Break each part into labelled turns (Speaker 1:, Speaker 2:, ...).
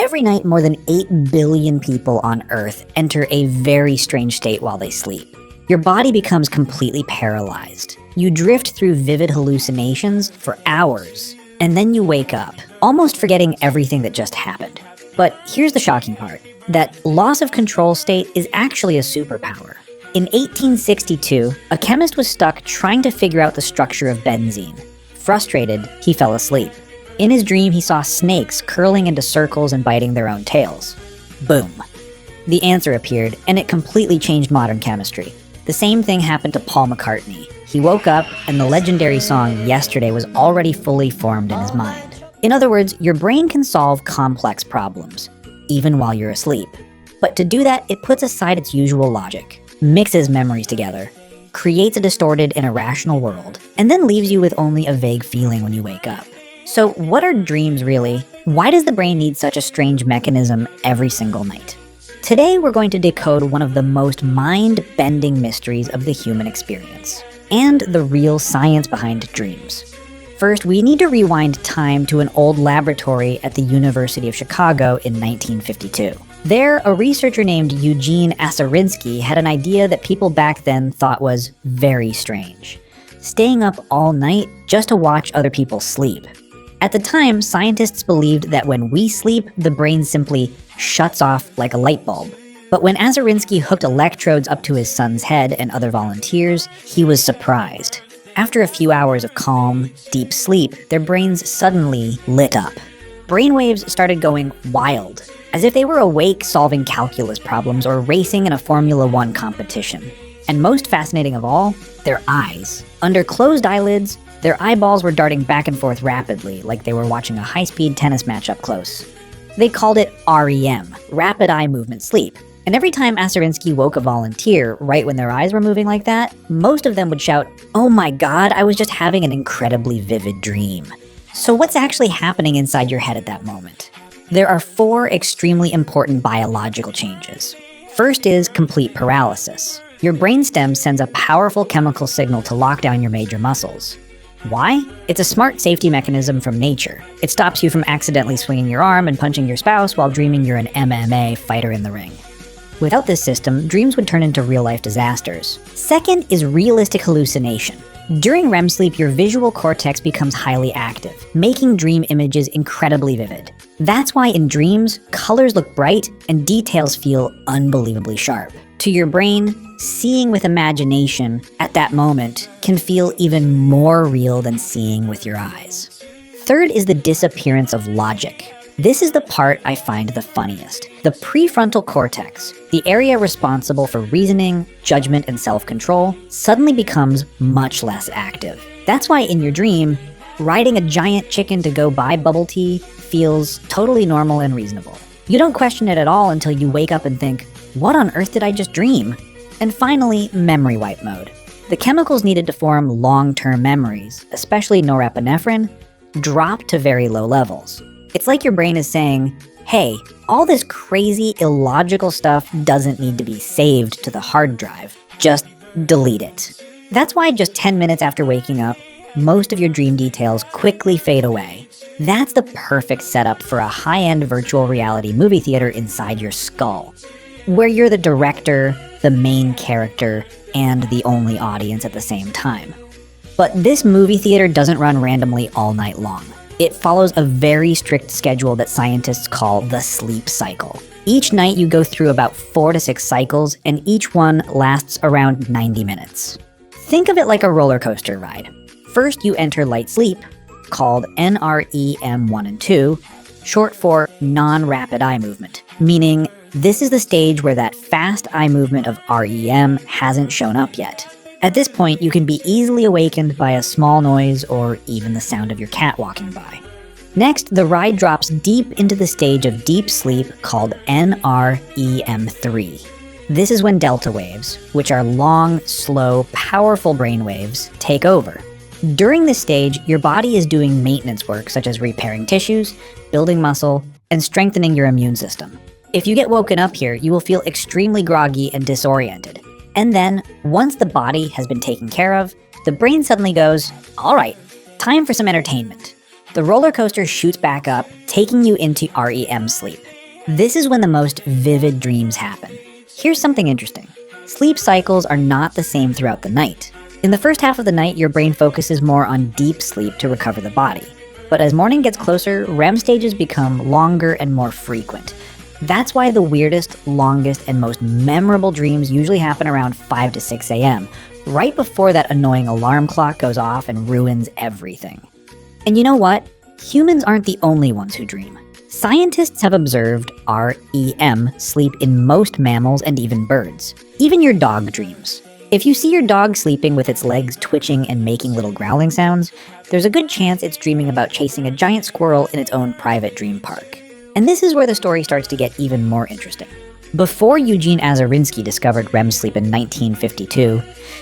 Speaker 1: Every night, more than 8 billion people on Earth enter a very strange state while they sleep. Your body becomes completely paralyzed. You drift through vivid hallucinations for hours, and then you wake up, almost forgetting everything that just happened. But here's the shocking part, that loss of control state is actually a superpower. In 1862, a chemist was stuck trying to figure out the structure of benzene. Frustrated, he fell asleep. In his dream, he saw snakes curling into circles and biting their own tails. Boom. The answer appeared, and it completely changed modern chemistry. The same thing happened to Paul McCartney. He woke up, and the legendary song Yesterday was already fully formed in his mind. In other words, your brain can solve complex problems, even while you're asleep. But to do that, it puts aside its usual logic, mixes memories together, creates a distorted and irrational world, and then leaves you with only a vague feeling when you wake up. So what are dreams really? Why does the brain need such a strange mechanism every single night? Today we're going to decode one of the most mind-bending mysteries of the human experience, and the real science behind dreams. First, we need to rewind time to an old laboratory at the University of Chicago in 1952. There, a researcher named Eugene Aserinsky had an idea that people back then thought was very strange. Staying up all night just to watch other people sleep. At the time, scientists believed that when we sleep, the brain simply shuts off like a light bulb. But when Aserinsky hooked electrodes up to his son's head and other volunteers, he was surprised. After a few hours of calm, deep sleep, their brains suddenly lit up. Brainwaves started going wild, as if they were awake solving calculus problems or racing in a Formula One competition. And most fascinating of all, their eyes. Under closed eyelids, their eyeballs were darting back and forth rapidly, like they were watching a high-speed tennis match up close. They called it REM, rapid eye movement sleep. And every time Aserinsky woke a volunteer right when their eyes were moving like that, most of them would shout, "Oh my God, I was just having an incredibly vivid dream." So what's actually happening inside your head at that moment? There are 4 extremely important biological changes. First is complete paralysis. Your brainstem sends a powerful chemical signal to lock down your major muscles. Why? It's a smart safety mechanism from nature. It stops you from accidentally swinging your arm and punching your spouse while dreaming you're an MMA fighter in the ring. Without this system, dreams would turn into real-life disasters. Second is realistic hallucination. During REM sleep, your visual cortex becomes highly active, making dream images incredibly vivid. That's why in dreams, colors look bright and details feel unbelievably sharp. To your brain, seeing with imagination at that moment can feel even more real than seeing with your eyes. Third is the disappearance of logic. This is the part I find the funniest. The prefrontal cortex, the area responsible for reasoning, judgment, and self-control, suddenly becomes much less active. That's why in your dream, riding a giant chicken to go buy bubble tea feels totally normal and reasonable. You don't question it at all until you wake up and think, what on earth did I just dream? And finally, memory wipe mode. The chemicals needed to form long-term memories, especially norepinephrine, drop to very low levels. It's like your brain is saying, hey, all this crazy, illogical stuff doesn't need to be saved to the hard drive. Just delete it. That's why just 10 minutes after waking up, most of your dream details quickly fade away. That's the perfect setup for a high-end virtual reality movie theater inside your skull, where you're the director, the main character, and the only audience at the same time. But this movie theater doesn't run randomly all night long. It follows a very strict schedule that scientists call the sleep cycle. Each night you go through about 4 to 6 cycles, and each one lasts around 90 minutes. Think of it like a roller coaster ride. First you enter light sleep, called NREM 1 and 2, short for non-rapid eye movement, meaning this is the stage where that fast eye movement of REM hasn't shown up yet. At this point, you can be easily awakened by a small noise or even the sound of your cat walking by. Next, the ride drops deep into the stage of deep sleep called NREM3. This is when delta waves, which are long, slow, powerful brain waves, take over. During this stage, your body is doing maintenance work such as repairing tissues, building muscle, and strengthening your immune system. If you get woken up here, you will feel extremely groggy and disoriented. And then, once the body has been taken care of, the brain suddenly goes, all right, time for some entertainment. The roller coaster shoots back up, taking you into REM sleep. This is when the most vivid dreams happen. Here's something interesting. Sleep cycles are not the same throughout the night. In the first half of the night, your brain focuses more on deep sleep to recover the body. But as morning gets closer, REM stages become longer and more frequent. That's why the weirdest, longest, and most memorable dreams usually happen around 5 to 6 a.m., right before that annoying alarm clock goes off and ruins everything. And you know what? Humans aren't the only ones who dream. Scientists have observed REM sleep in most mammals and even birds. Even your dog dreams. If you see your dog sleeping with its legs twitching and making little growling sounds, there's a good chance it's dreaming about chasing a giant squirrel in its own private dream park. And this is where the story starts to get even more interesting. Before Eugene Azarinsky discovered REM sleep in 1952,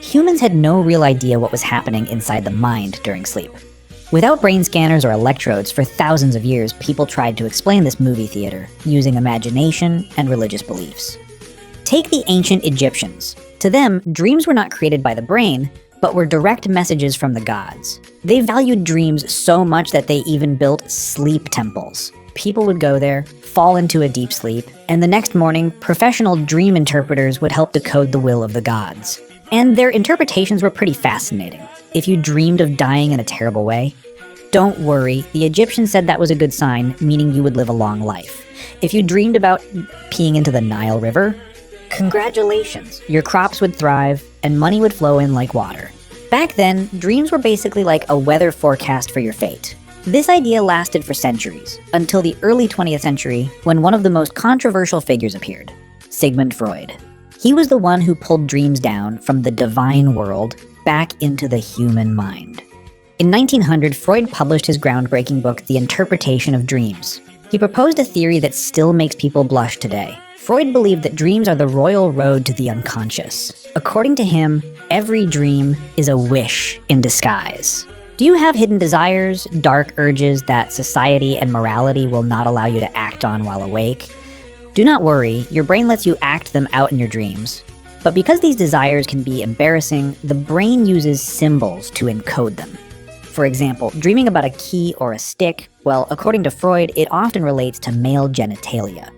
Speaker 1: humans had no real idea what was happening inside the mind during sleep. Without brain scanners or electrodes, for thousands of years, people tried to explain this movie theater using imagination and religious beliefs. Take the ancient Egyptians. To them, dreams were not created by the brain, but were direct messages from the gods. They valued dreams so much that they even built sleep temples. People would go there, fall into a deep sleep, and the next morning, professional dream interpreters would help decode the will of the gods. And their interpretations were pretty fascinating. If you dreamed of dying in a terrible way, don't worry, the Egyptians said that was a good sign, meaning you would live a long life. If you dreamed about peeing into the Nile River, congratulations, your crops would thrive and money would flow in like water. Back then, dreams were basically like a weather forecast for your fate. This idea lasted for centuries, until the early 20th century, when one of the most controversial figures appeared, Sigmund Freud. He was the one who pulled dreams down from the divine world back into the human mind. In 1900, Freud published his groundbreaking book, The Interpretation of Dreams. He proposed a theory that still makes people blush today. Freud believed that dreams are the royal road to the unconscious. According to him, every dream is a wish in disguise. Do you have hidden desires, dark urges that society and morality will not allow you to act on while awake? Do not worry, your brain lets you act them out in your dreams. But because these desires can be embarrassing, the brain uses symbols to encode them. For example, dreaming about a key or a stick, well, according to Freud, it often relates to male genitalia.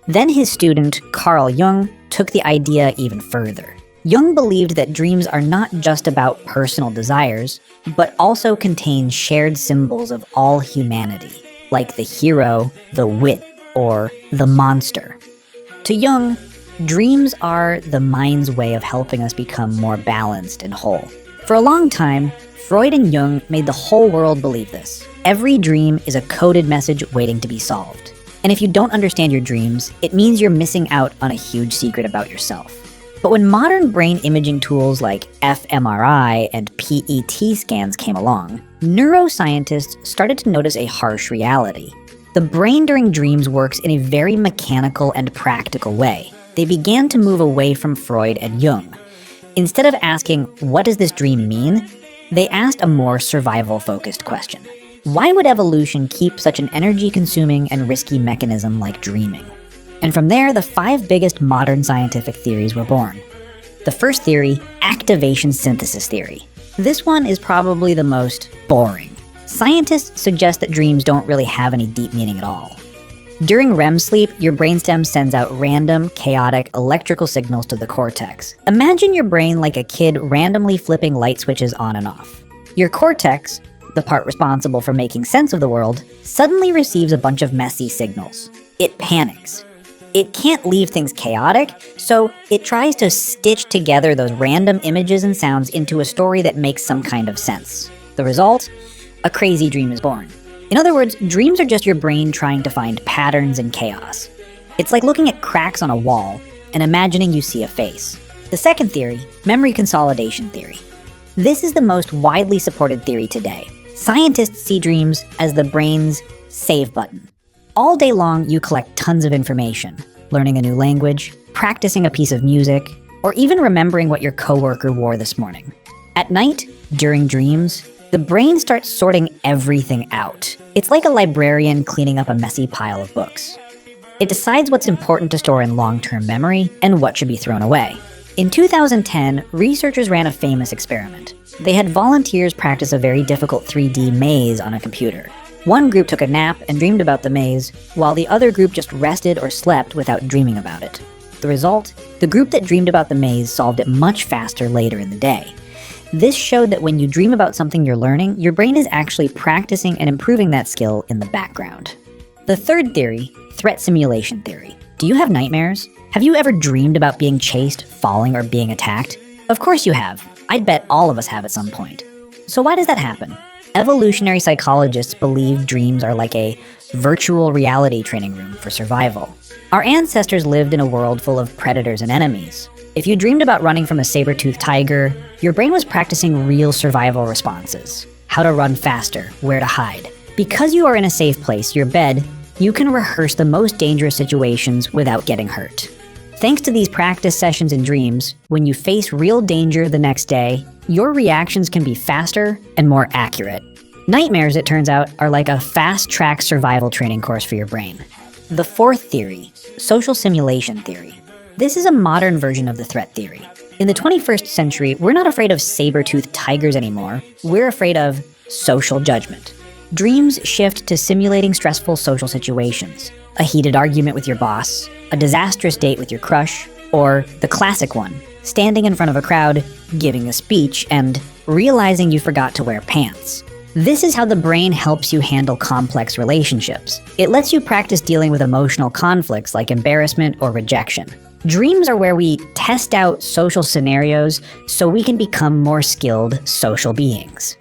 Speaker 1: Then his student, Carl Jung, took the idea even further. Jung believed that dreams are not just about personal desires, but also contain shared symbols of all humanity, like the hero, the wit, or the monster. To Jung, dreams are the mind's way of helping us become more balanced and whole. For a long time, Freud and Jung made the whole world believe this. Every dream is a coded message waiting to be solved. And if you don't understand your dreams, it means you're missing out on a huge secret about yourself. But when modern brain imaging tools like fMRI and PET scans came along, neuroscientists started to notice a harsh reality. The brain during dreams works in a very mechanical and practical way. They began to move away from Freud and Jung. Instead of asking, what does this dream mean? They asked a more survival-focused question. Why would evolution keep such an energy-consuming and risky mechanism like dreaming? And from there, the 5 biggest modern scientific theories were born. The first theory, activation synthesis theory. This one is probably the most boring. Scientists suggest that dreams don't really have any deep meaning at all. During REM sleep, your brainstem sends out random, chaotic electrical signals to the cortex. Imagine your brain like a kid randomly flipping light switches on and off. Your cortex, the part responsible for making sense of the world, suddenly receives a bunch of messy signals. It panics. It can't leave things chaotic, so it tries to stitch together those random images and sounds into a story that makes some kind of sense. The result? A crazy dream is born. In other words, dreams are just your brain trying to find patterns in chaos. It's like looking at cracks on a wall and imagining you see a face. The second theory, memory consolidation theory. This is the most widely supported theory today. Scientists see dreams as the brain's save button. All day long, you collect tons of information, learning a new language, practicing a piece of music, or even remembering what your coworker wore this morning. At night, during dreams, the brain starts sorting everything out. It's like a librarian cleaning up a messy pile of books. It decides what's important to store in long-term memory and what should be thrown away. In 2010, researchers ran a famous experiment. They had volunteers practice a very difficult 3D maze on a computer. One group took a nap and dreamed about the maze, while the other group just rested or slept without dreaming about it. The result? The group that dreamed about the maze solved it much faster later in the day. This showed that when you dream about something you're learning, your brain is actually practicing and improving that skill in the background. The third theory, threat simulation theory. Do you have nightmares? Have you ever dreamed about being chased, falling, or being attacked? Of course you have. I'd bet all of us have at some point. So why does that happen? Evolutionary psychologists believe dreams are like a virtual reality training room for survival. Our ancestors lived in a world full of predators and enemies. If you dreamed about running from a saber-toothed tiger, your brain was practicing real survival responses. How to run faster, where to hide. Because you are in a safe place, your bed, you can rehearse the most dangerous situations without getting hurt. Thanks to these practice sessions in dreams, when you face real danger the next day, your reactions can be faster and more accurate. Nightmares, it turns out, are like a fast-track survival training course for your brain. The fourth theory, social simulation theory. This is a modern version of the threat theory. In the 21st century, we're not afraid of saber-toothed tigers anymore. We're afraid of social judgment. Dreams shift to simulating stressful social situations. A heated argument with your boss, a disastrous date with your crush, or the classic one, standing in front of a crowd, giving a speech, and realizing you forgot to wear pants. This is how the brain helps you handle complex relationships. It lets you practice dealing with emotional conflicts like embarrassment or rejection. Dreams are where we test out social scenarios so we can become more skilled social beings.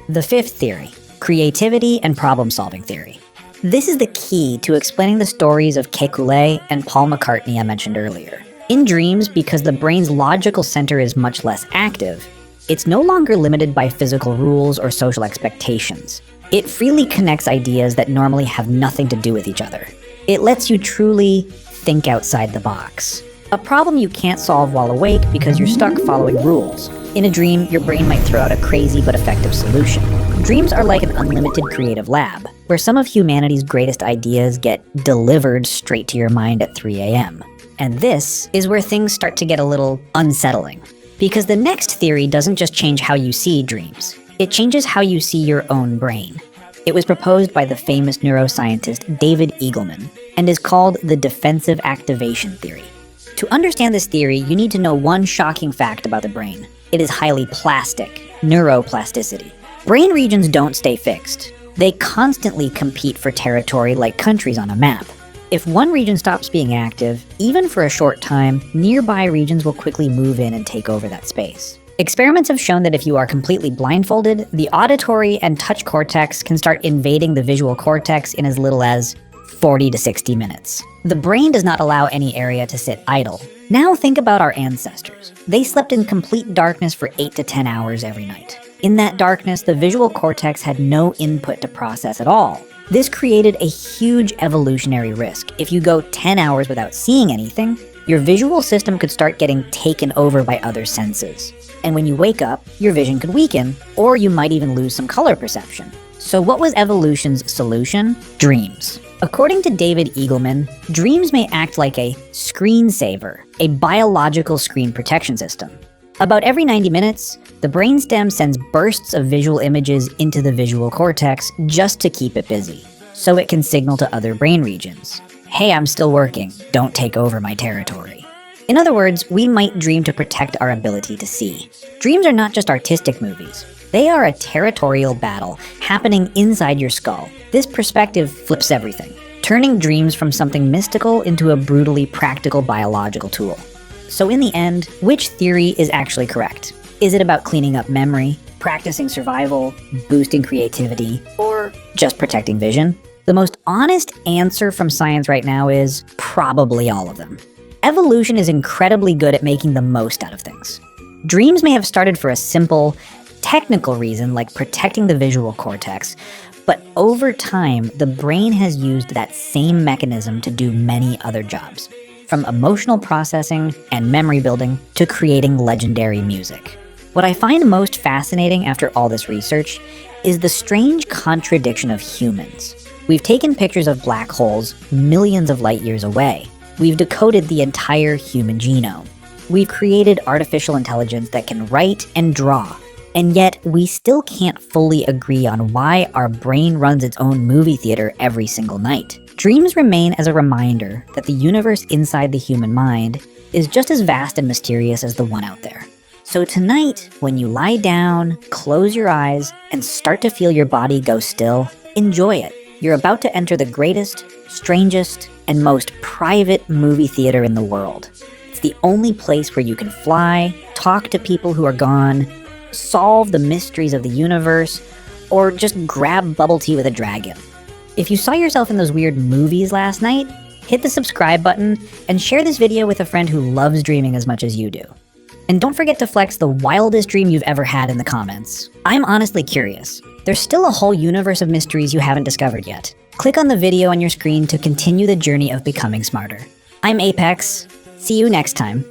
Speaker 1: The fifth theory, creativity and problem-solving theory. This is the key to explaining the stories of Kekulé and Paul McCartney I mentioned earlier. In dreams, because the brain's logical center is much less active, it's no longer limited by physical rules or social expectations. It freely connects ideas that normally have nothing to do with each other. It lets you truly think outside the box. A problem you can't solve while awake because you're stuck following rules. In a dream, your brain might throw out a crazy but effective solution. Dreams are like an unlimited creative lab, where some of humanity's greatest ideas get delivered straight to your mind at 3 a.m. And this is where things start to get a little unsettling. Because the next theory doesn't just change how you see dreams, it changes how you see your own brain. It was proposed by the famous neuroscientist David Eagleman, and is called the defensive activation theory. To understand this theory, you need to know one shocking fact about the brain. It is highly plastic, neuroplasticity. Brain regions don't stay fixed. They constantly compete for territory like countries on a map. If one region stops being active, even for a short time, nearby regions will quickly move in and take over that space. Experiments have shown that if you are completely blindfolded, the auditory and touch cortex can start invading the visual cortex in as little as 40 to 60 minutes. The brain does not allow any area to sit idle. Now think about our ancestors. They slept in complete darkness for 8 to 10 hours every night. In that darkness, the visual cortex had no input to process at all. This created a huge evolutionary risk. If you go 10 hours without seeing anything, your visual system could start getting taken over by other senses. And when you wake up, your vision could weaken, or you might even lose some color perception. So what was evolution's solution? Dreams. According to David Eagleman, dreams may act like a screensaver, a biological screen protection system. About every 90 minutes, the brainstem sends bursts of visual images into the visual cortex just to keep it busy, so it can signal to other brain regions. Hey, I'm still working, don't take over my territory. In other words, we might dream to protect our ability to see. Dreams are not just artistic movies. They are a territorial battle happening inside your skull. This perspective flips everything, turning dreams from something mystical into a brutally practical biological tool. So in the end, which theory is actually correct? Is it about cleaning up memory, practicing survival, boosting creativity, or just protecting vision? The most honest answer from science right now is probably all of them. Evolution is incredibly good at making the most out of things. Dreams may have started for a simple, technical reason like protecting the visual cortex, but over time, the brain has used that same mechanism to do many other jobs, from emotional processing and memory building to creating legendary music. What I find most fascinating after all this research is the strange contradiction of humans. We've taken pictures of black holes millions of light years away. We've decoded the entire human genome. We've created artificial intelligence that can write and draw. And yet, we still can't fully agree on why our brain runs its own movie theater every single night. Dreams remain as a reminder that the universe inside the human mind is just as vast and mysterious as the one out there. So tonight, when you lie down, close your eyes, and start to feel your body go still, enjoy it. You're about to enter the greatest, strangest, and most private movie theater in the world. It's the only place where you can fly, talk to people who are gone, solve the mysteries of the universe, or just grab bubble tea with a dragon. If you saw yourself in those weird movies last night, hit the subscribe button and share this video with a friend who loves dreaming as much as you do. And don't forget to flex the wildest dream you've ever had in the comments. I'm honestly curious. There's still a whole universe of mysteries you haven't discovered yet. Click on the video on your screen to continue the journey of becoming smarter. I'm Apex. See you next time.